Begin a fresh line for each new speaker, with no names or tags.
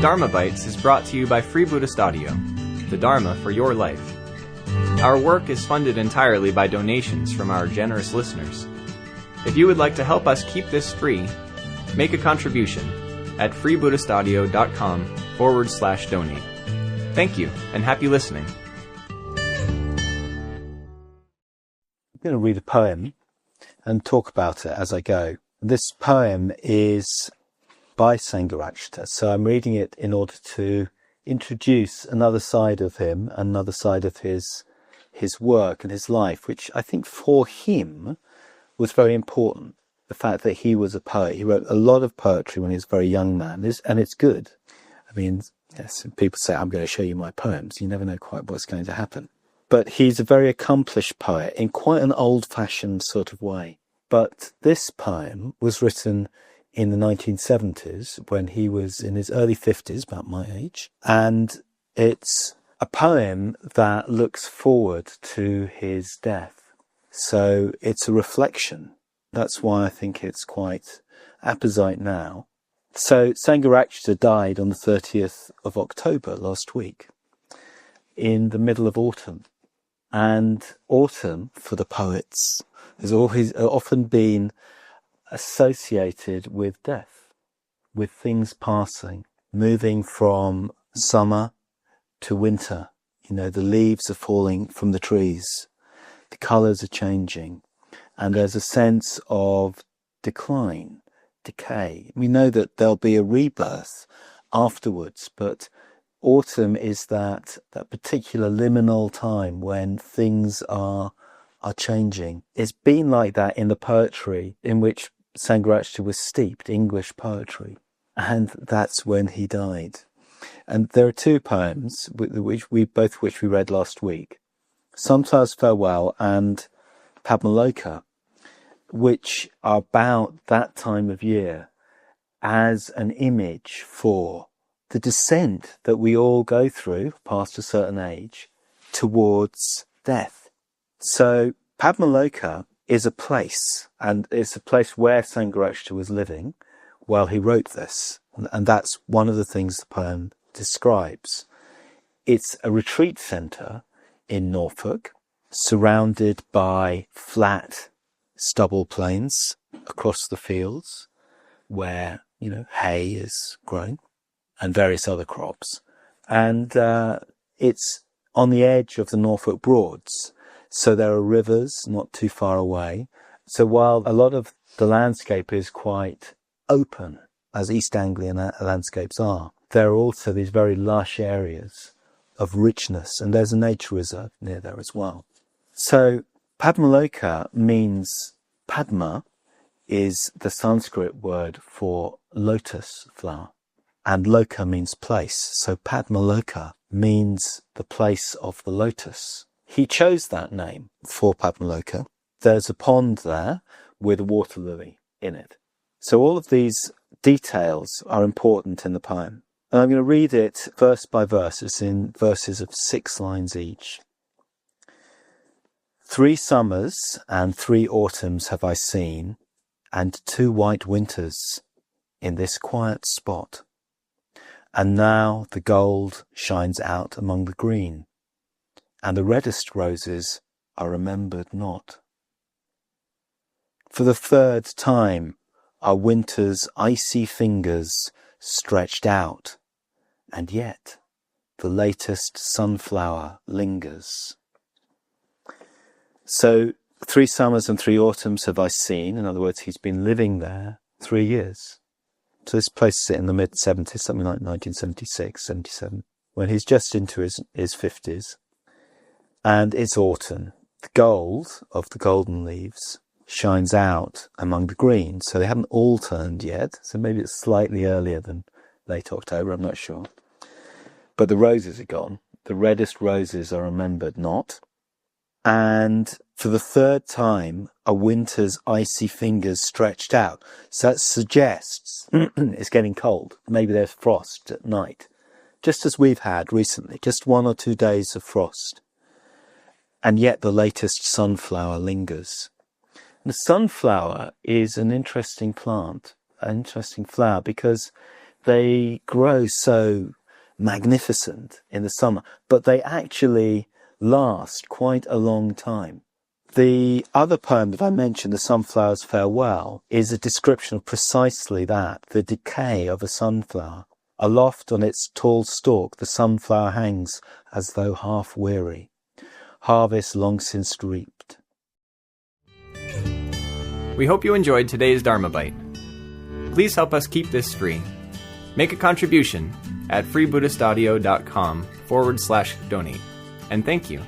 Dharmabytes is brought to you by Free Buddhist Audio, the Dharma for your life. Our work is funded entirely by donations from our generous listeners. If you would like to help us keep this free, make a contribution at freebuddhistaudio.com/donate. Thank you, and happy listening.
I'm going to read a poem and talk about it as I go. This poem is by Sangharakshita, so I'm reading it in order to introduce another side of him, another side of his work and his life, which I think for him was very important. The fact that he was a poet. He wrote a lot of poetry when he was a very young man, and it's good. I mean, yes, people say, I'm going to show you my poems. You never know quite what's going to happen. But he's a very accomplished poet in quite an old-fashioned sort of way. But this poem was written in the 1970s when he was in his early 50s, about my age. And it's a poem that looks forward to his death. So it's a reflection. That's why I think it's quite apposite now. So Sangharakshita died on the 30th of October last week, in the middle of autumn. And autumn, for the poets, has always often been associated with death, with things passing, moving from summer to winter. You know, the leaves are falling from the trees, the colours are changing, and there's a sense of decline, decay. We know that there'll be a rebirth afterwards, but autumn is that particular liminal time when things are changing. It's been like that in the poetry in which Sangharakshita was steeped, English poetry, and that's when he died. And there are two poems, which we read last week, Samsara's Farewell and Padmaloka, which are about that time of year as an image for the descent that we all go through past a certain age towards death. So Padmaloka is a place, and it's a place where Sangharakshita was living while he wrote this. And that's one of the things the poem describes. It's a retreat centre in Norfolk, surrounded by flat stubble plains across the fields where, hay is grown and various other crops. And it's on the edge of the Norfolk Broads. So there are rivers not too far away. So while a lot of the landscape is quite open, as East Anglian landscapes are, there are also these very lush areas of richness, and there's a nature reserve near there as well. So Padmaloka means, Padma is the Sanskrit word for lotus flower, and Loka means place. So Padmaloka means the place of the lotus. He chose that name for Padmaloka. There's a pond there with a water lily in it. So all of these details are important in the poem. And I'm going to read it verse by verse. It's in verses of 6 lines each. 3 summers and 3 autumns have I seen, and 2 white winters in this quiet spot. And now the gold shines out among the green, and the reddest roses are remembered not. For the 3rd time are winter's icy fingers stretched out, and yet the latest sunflower lingers. So 3 summers and 3 autumns have I seen. In other words, he's been living there 3 years. So this places it in the mid-70s, something like 1976, 77, when he's just into his 50s. And it's autumn. The gold of the golden leaves shines out among the green. So they haven't all turned yet. So maybe it's slightly earlier than late October, I'm not sure. But the roses are gone. The reddest roses are remembered not. And for the 3rd time, are winter's icy fingers stretched out. So that suggests it's getting cold. Maybe there's frost at night. Just as we've had recently, just 1 or 2 days of frost. And yet the latest sunflower lingers. The sunflower is an interesting plant, an interesting flower, because they grow so magnificent in the summer, but they actually last quite a long time. The other poem that I mentioned, The Sunflower's Farewell, is a description of precisely that, the decay of a sunflower. Aloft on its tall stalk, the sunflower hangs as though half weary. Harvest long since reaped.
We hope you enjoyed today's Dharmabyte. Please help us keep this free. Make a contribution at freebuddhistaudio.com/donate. And thank you.